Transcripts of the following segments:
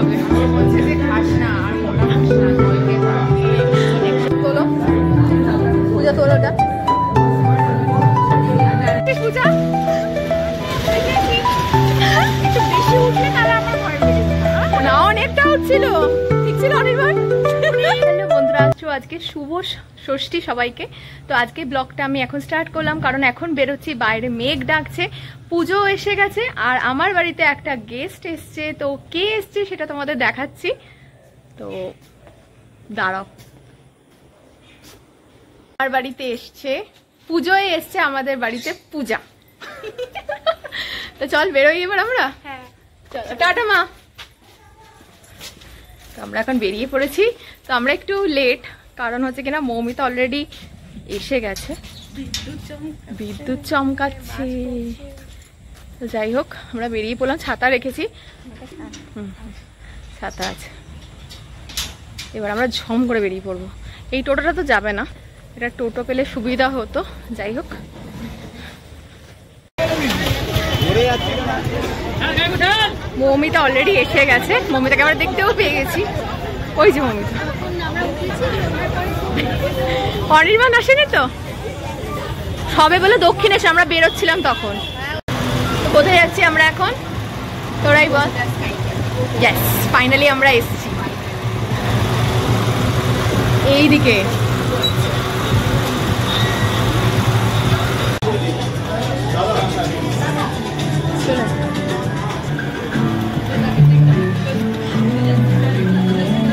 হবে। তোলো পূজা, তোলোটা পূজা না, অনেকটা উঠছিল, ঠিক ছিল অনির্বাণ। হ্যালো বন্ধুরা, আজকে শুভ ষষ্ঠী সবাইকে। তো আজকে ব্লগটা আমি এখন স্টার্ট করলাম, কারণ এখন বেরোচ্ছি, বাইরে মেঘ ডাকছে, পুজো এসে গেছে, আর আমার বাড়িতে একটা গেস্ট এসছে। তো কে এসছে সেটা তোমাদের দেখাচ্ছি। তো দাঁড়াও, আমার বাড়িতে এসছে, পুজোয় এসছে আমাদের বাড়িতে পূজা। তো চল বেরোই এবার আমরা। হ্যাঁ চলো, টাটা মা। তো আমরা এখন বেরিয়ে পড়েছি। তো আমরা একটু লেট, কারণ হচ্ছে কিনা মৌমিতা অলরেডি এসে গেছে, বিদ্যুৎ চমকাচ্ছে। তো যাই হোক, আমরা বেরিয়ে পড়লাম, ছাতা রেখেছি, ছাতা আছে। এবার আমরা ঝম করে বেরিয়ে পড়বো। এই টোটোটা তো যাবে না, এটা টোটো পেলে সুবিধা হতো। যাই হোক, মৌমিতা অলরেডি এসে গেছে, মৌমিতাকে আমরা দেখতেও পেয়ে গেছি। ওই যে মৌমিতা। অনির্বাণ আসেনি তো, সবে বলে দক্ষিণেশ্বর, আমরা বেরোচ্ছিলাম তখন। কোথায় যাচ্ছি আমরা এখন, তোরাই বল। ইয়েস, ফাইনালি আমরা এসেছি এইদিকে।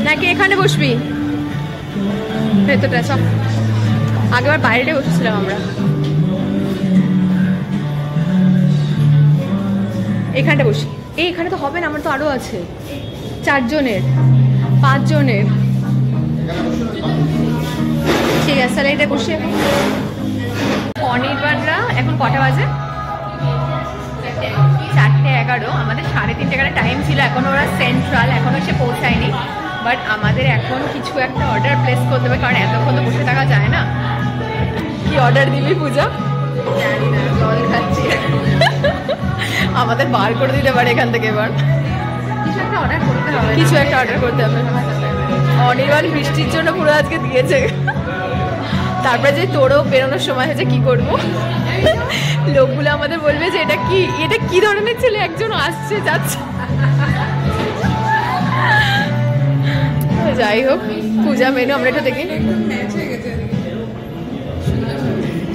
নাকি এখানে বসবি ভেতরটা? সব আগেবার বাইরে বসেছিলাম আমরা, এখানটা বসি। এইখানে তো হবে না, আমার তো আরো আছে, 4 জনের 5 জনের। ঠিক আছে, তাহলে এটা বসে। অনির্বাণরা এখন কটা বাজে? 4:11। আমাদের 3:30 টাইম ছিল, এখন ওরা সেন্ট্রাল, এখনো এসে পৌঁছায়নি। বাট আমাদের এখন কিছু একটা অর্ডার প্লেস করতে হবে, কারণ এতক্ষণ তো বসে থাকা যায় না। কি অর্ডার দিবি পূজা? জানি না, জল খাচ্ছি। আমাদের বার করে দিতে পারে এখান থেকে। এবার কিছু একটা অর্ডার করতে হবে, কিছু একটা অর্ডার করতে হবে। অনির্বাণ বৃষ্টির জন্য পুরো আজকে দিয়েছে। তারপরে যে তোরও বেরোনোর সময় হয়েছে, কি করবো? লোকগুলো আমাদের বলবে যে এটা কি ধরনের ছেলে, একজন আসছে যাচ্ছে। যাই হোক, পূজা মেনু আমরা একটু দেখি।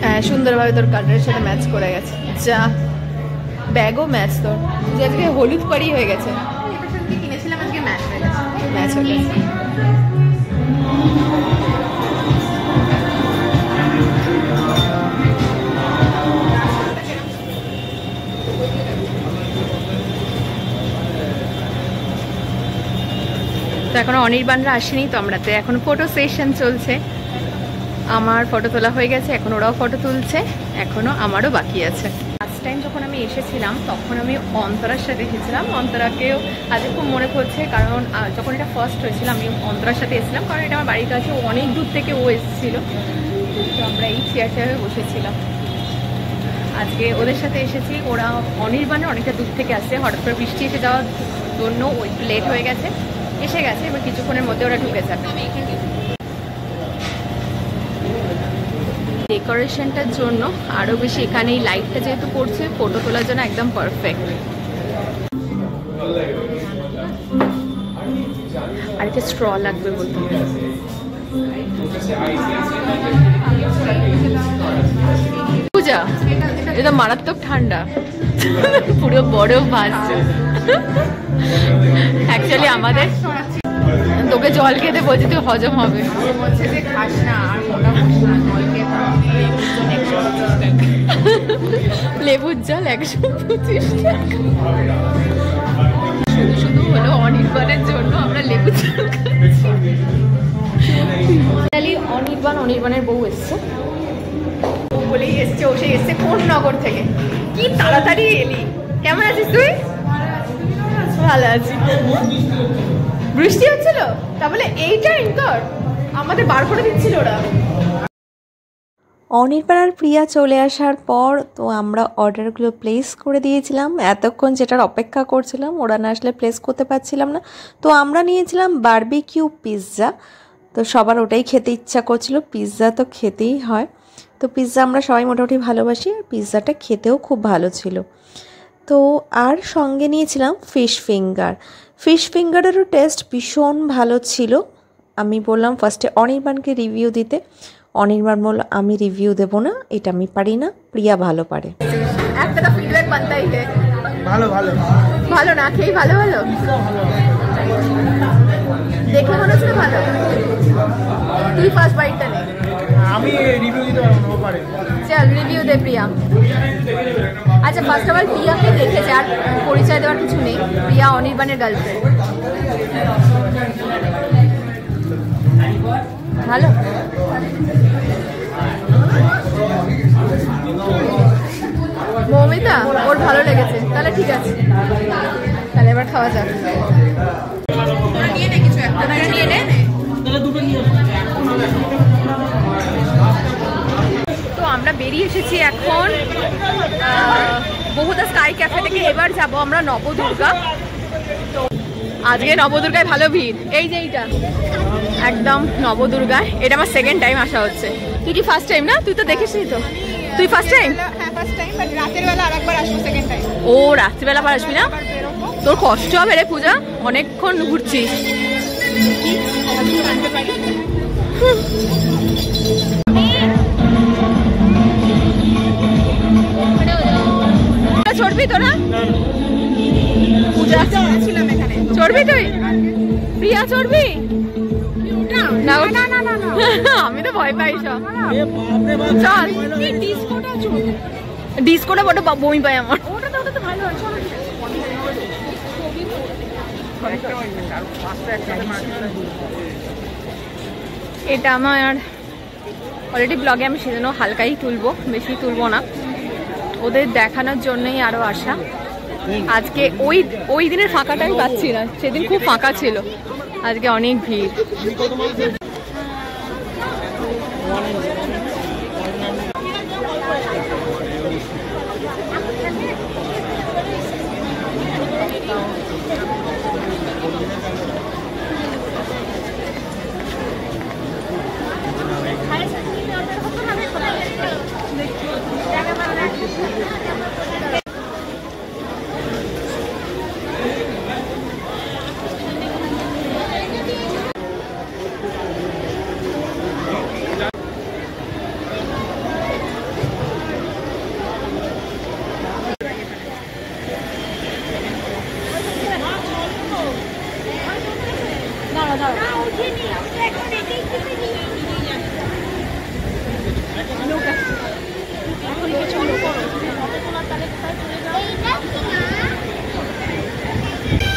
হ্যাঁ, সুন্দরভাবে তোর কালারের সাথে ম্যাচ করে গেছে। যা, ব্যাগও ম্যাচ, তোর যে আজকে হলুদ পাড়ি হয়ে গেছে। কিনেছিলাম আজকে, ম্যাচ হয়ে গেছে, ম্যাচ হয়ে গেছে। তো এখনো অনির্বাণরা আসেনি, তো আমরা তো এখন ফটো সেশন চলছে। আমার ফটো তোলা হয়ে গেছে, এখন ওরাও ফটো তুলছে, এখনো আমারও বাকি আছে। লাস্ট টাইম যখন আমি এসেছিলাম তখন আমি অন্তরার সাথে এসেছিলাম। অন্তরাকেও আজকে খুব মনে পড়ছে, কারণ যখন এটা ফার্স্ট হয়েছিল আমি অন্তরার সাথে এসেছিলাম, কারণ এটা আমার বাড়ির কাছে, অনেক দূর থেকে ও এসেছিলো। তো আমরা এই চেয়ারে বসেছিলাম। আজকে ওদের সাথে এসেছি, ওরা অনির্বাণে অনেকটা দূর থেকে আসছে, হঠাৎ করে বৃষ্টি এসে যাওয়ার জন্য একটু লেট হয়ে গেছে, এসে গেছে। এবার কিছুক্ষণের মধ্যে ওরা ঢুকে যাবে। ডেকোরেশনটার জন্য আরো বেশি, এখানে এই লাইটটা যেহেতু পড়ছে, ফটো তোলার জন্য একদম পারফেক্ট। আর একটা স্ট্র লাগবে বলতে হবে। পূজা, এটা মারাত্মক ঠান্ডা, পুরো বরফ ভাসছে। অ্যাকচুয়ালি আমাদের তোকে জল খেতে বলছি, তুই হজম হবে। লেবুর জল 125 টাকা। শুধু শুধু হলো অনির্বাণের জন্য আমরা লেবু জল খাচ্ছি। অনির্বাণের বউ এসছে, বলেই এসছে, ও সে এসছে কোন নগর থেকে। কি তাড়াতাড়ি এলি, কেমন আছিস তুই? ভালো আছি। বৃষ্টি হচ্ছিল, তা বলে এই টাইম তোর আমাদের বার করে দিচ্ছিল ওরা। অনির্বাণ আর প্রিয়া চলে আসার পর তো আমরা অর্ডারগুলো প্লেস করে দিয়েছিলাম। এতক্ষণ যেটার অপেক্ষা করছিলাম, ওরা না আসলে প্লেস করতে পারছিলাম না। তো আমরা নিয়েছিলাম বারবিকিউ পিৎজা। তো সবার ওটাই খেতে ইচ্ছা করছিল, পিৎজা তো খেতেই হয়। তো পিৎজা আমরা সবাই মোটামুটি ভালোবাসি, আর পিৎজাটা খেতেও খুব ভালো ছিল। তো আর সঙ্গে নিয়েছিলাম ফিশ ফিঙ্গার। ফিশ ফিঙ্গারেরও টেস্ট ভীষণ ভালো ছিল। আমি বললাম ফার্স্টে অনির্বাণকে রিভিউ দিতে, অনির্বাণ বলল আমি রিভিউ দেবো না, এটা আমি পারি না, প্রিয়া ভালো পারে। একটা তো ফিডব্যাক বানতাই হে। ভালো ভালো ভালো না খেয়ে ভালো ভালো দেখে মনে হচ্ছে ভালো। তুই ফার্স্ট বাইটটা নে, আমি রিভিউ দিতে পারবো না পারে। চল রিভিউ দে প্রিয়া। আচ্ছা ফার্স্ট অফ অল প্রিয়াকে দেখেছে, আর পরিচয় দেওয়ার কিছু নেই। প্রিয়া অনির্বাণের গার্লফ্রেন্ড। ভালো মৌমিতা, ওর ভালো লেগেছে, তাহলে ঠিক আছে, তাহলে এবার খাওয়া যাক। নিয়ে নে কিছু একটা, নিয়ে নে। তো আমরা বেরিয়ে এসেছি এখন বহুদা স্কাই ক্যাফে থেকে। এবার যাব আমরা নবদুর্গা। তো আজকে নবদুর্গায় ভালো ভিড়। এই যে এইটা একদম নবদুর্গায়, এটা আমার সেকেন্ড টাইম আসা হচ্ছে। তুই কি ফার্স্ট টাইম না? তুই তো দেখিসনি তো। তুই ফার্স্ট টাইম? হ্যাঁ ফার্স্ট টাইম, বাট রাতের বেলা আরেকবার আসবো সেকেন্ড টাইম। ও রাত্রিবেলা আবার আসবি না? তোর কষ্ট হবে রে পূজা, অনেকক্ষণ ঘুরছিস। কি জানতে পারি? চড়বি তোরা? পূজা ছিলাম এখানে। চড়বি তুই? প্রিয়া চড়বি? না না না না, আমি তো ভয় পাই সব। চল ডিস্কোটা বড় বমি পাই আমার। এটা আমার অলরেডি ব্লগে আমি সেজন্য হালকাই তুলবো, বেশি তুলবো না। ওদের দেখানোর জন্যই আরো আসা। আজকে ওই দিনের ফাঁকাটাই পাচ্ছি না, সেদিন খুব ফাঁকা ছিল, আজকে অনেক ভিড়।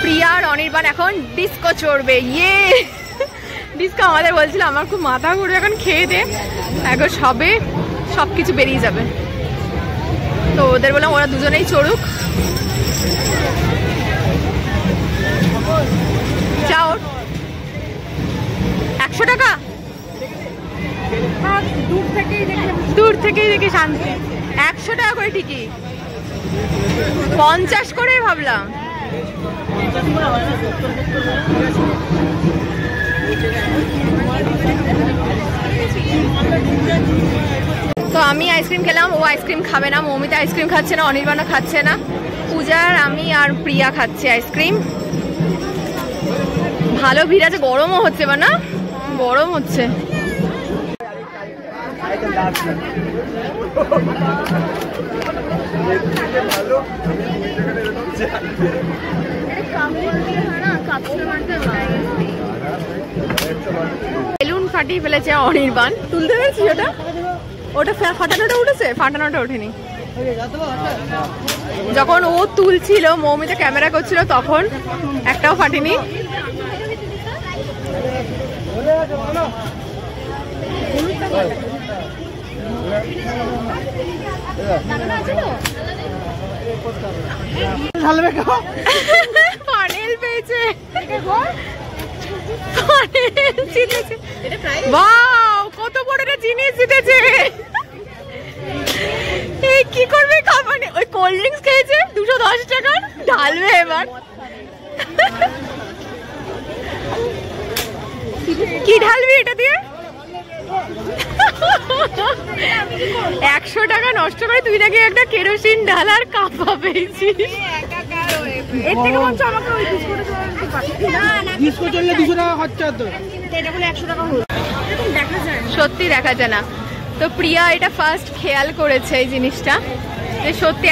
প্রিয়া আর অনির্বাণ এখন ডিস্কো চড়বে। ইয়ে ডিস্কো আমাদের বলছিল, আমার খুব মাথা ঘুরে, এখন খেয়ে দে এখন সব কিছু বেরিয়ে যাবে। তো ওদের বললাম ওরা দুজনেই চড়ুক। যাও 100 টাকা, দূর থেকেই দেখে শান্তি। 100 টাকা করে টিকিট, 50 করে ভাবলাম। তো আমি আইসক্রিম খেলাম, ও আইসক্রিম খাবে না। মৌমিতা আইসক্রিম খাচ্ছে না, অনির্বাণও খাচ্ছে না। পূজার আমি আর প্রিয়া খাচ্ছে আইসক্রিম। ভালো ভিড় আছে, গরমও হচ্ছে বা না, গরম হচ্ছে। বেলুন ফাটিয়ে ফেলেছে অনির্বাণ। তুলতে পেরেছি ওটা ফাটানোটা উঠেছে, ফাটানোটা ওঠেনি। যখন ও তুলছিল, মৌমিতা ক্যামেরা করছিল, তখন একটাও ফাটেনি। ফানেল পেয়েছে, কত বড় একটা জিনিস জিতেছে। কি করবে খাবারে? ওই কোল্ড ড্রিঙ্কস খেয়েছে 210 টাকার, ঢালবে এবার। কি ঢালবি এটা দিয়ে? 100 টাকা নষ্ট করে তুই নাকি একটা কেরোসিন ঢালার কাপা পেয়েছিস। এর থেকে বলছো আমাকে ওই বিস্কুট বিস্কুট চললে 200 টাকা খরচা হতো। এটা বলে 100 টাকা হলো। এরকম দেখা যায় না। সত্যি দেখা যায় না। তো প্রিয়া এটা ফার্স্ট খেয়াল করেছে এই জিনিসটা, যে সত্যি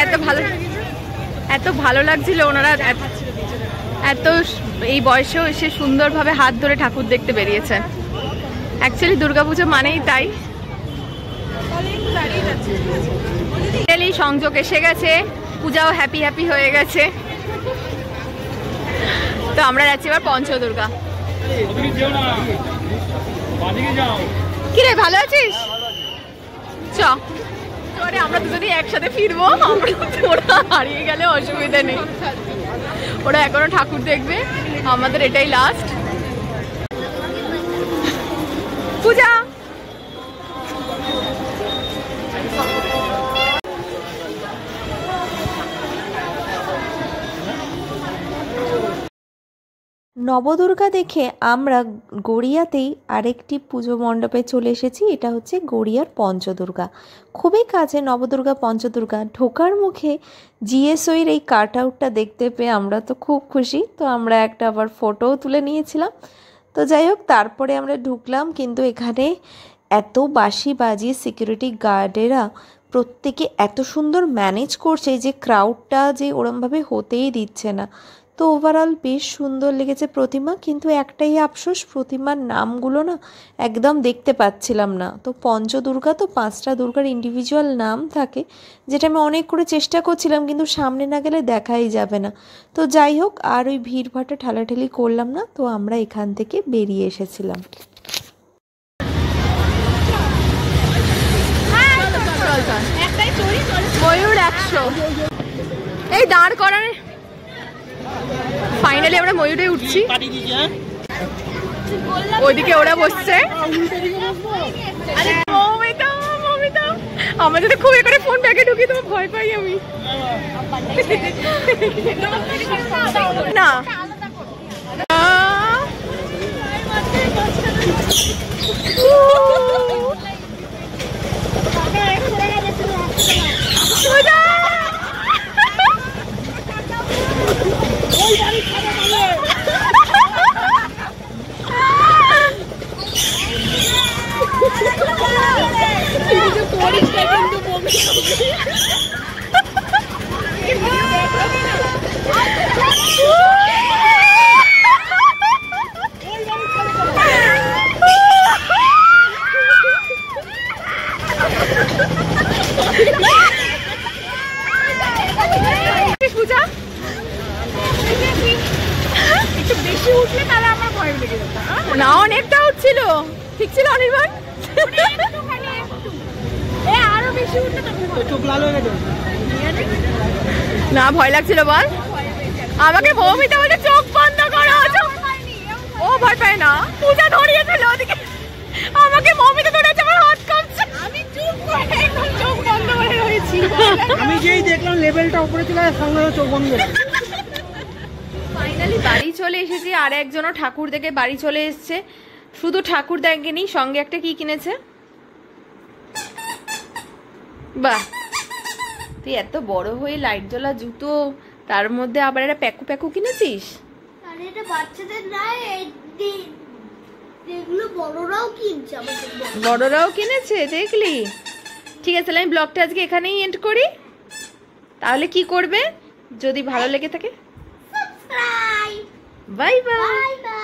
এত ভালো লাগছিল। ওনারা এত এই বয়সেও এসে সুন্দরভাবে হাত ধরে ঠাকুর দেখতে বেরিয়েছেন। অ্যাকচুয়ালি দুর্গাপুজো মানেই তাই। এই সংযোগ এসে গেছে, পূজাও হ্যাপি হ্যাপি হয়ে গেছে। তো আমরা যাচ্ছি এবার পঞ্চদুর্গা। কিরে ভালো আছিস? চ চলে আমরা দুজনেই একসাথে ফিরবো। ওরা হারিয়ে গেলে অসুবিধা নেই, ওরা এখনো ঠাকুর দেখবে, আমাদের এটাই লাস্ট পূজা। নবদুর্গা দেখে আমরা গড়িয়াতেই আরেকটি পুজো মণ্ডপে চলে এসেছি। এটা হচ্ছে গড়িয়ার পঞ্চদুর্গা। খুবই কাছে নবদুর্গা পঞ্চদুর্গা। ঢোকার মুখে জিএসওর এই কাট আউটটা দেখতে পেয়ে আমরা তো খুব খুশি। তো আমরা একটা আবার ফটোও তুলে নিয়েছিলাম। তো যাই হোক, তারপরে আমরা ঢুকলাম, কিন্তু এখানে এত বাঁশি বাজিয়ে সিকিউরিটি গার্ডেরা প্রত্যেকে এত সুন্দর ম্যানেজ করছে যে ক্রাউডটা যে ওরমভাবে হতেই দিচ্ছে না। তো ওভারঅল বেশ সুন্দর লেগেছে প্রতিমা, কিন্তু একটাই আফসোস, প্রতিমার নামগুলো না একদম দেখতে পাচ্ছিলাম না। তো পঞ্চদুর্গা তো 5টা দুর্গার ইন্ডিভিজুয়াল নাম থাকে, যেটা আমি অনেক করে চেষ্টা করছিলাম, কিন্তু সামনে না গেলে দেখাই যাবে না। তো যাই হোক, আর ওই ভিড়ভাট্টা ঠেলাঠেলি করলাম না। তো আমরা এখান থেকে বেরিয়ে এসেছিলাম। ময়ূর 100 এই দাঁড় করানো। ফাইনালি আমরা ময়ূরে উঠছি। ওইদিকে ওরা বসছে। আমার যদি খুব করে ফোন ব্যাগে ঢুকি তো ভয় পাই আমি। না না অনেকটা উঠছিল, ঠিক ছিল অনির্বাণ। আরো বেশি উঠলে চোখ লাল হয়ে গেছে। না ভয় লাগছিল বল, আমাকে মৌমিতা বলে চোখ বন্ধ করো। ও ভয় পায় না, পূজা ধরিয়েছিল ওদিকে, আমাকে মৌমিতা ধরেছে, আমার হাত কাঁপছে। আমি চুপ করে একদম চোখ বন্ধ করে রয়েছি। আমি যেই দেখলাম লেভেলটা উপরে ছিল, সঙ্গে চোখ বন্ধ। ফাইনালি বাড়ি চলে এসেছি। আর একজনও ঠাকুর দেখে বাড়ি চলে এসেছে। শুধু ঠাকুর দেখেনি, সঙ্গে একটা কি কিনেছে। বাহ, তুই এত বড় হয়ে লাইট জ্বলা জুতো, তার মধ্যে আবার একটা প্যাকু প্যাকু কিনেছিস। আরে এটা বাচ্চাদের না, এগুলো বড়রাও কিনছে। আমাদের বড়রাও কিনেছে, দেখলি। ঠিক আছে, তাহলে আমি ব্লগটা আজকে এখানেই এন্ড করি। তাহলে কি করবে, যদি ভালো লেগে থাকে subscribe. Bye bye. Bye bye.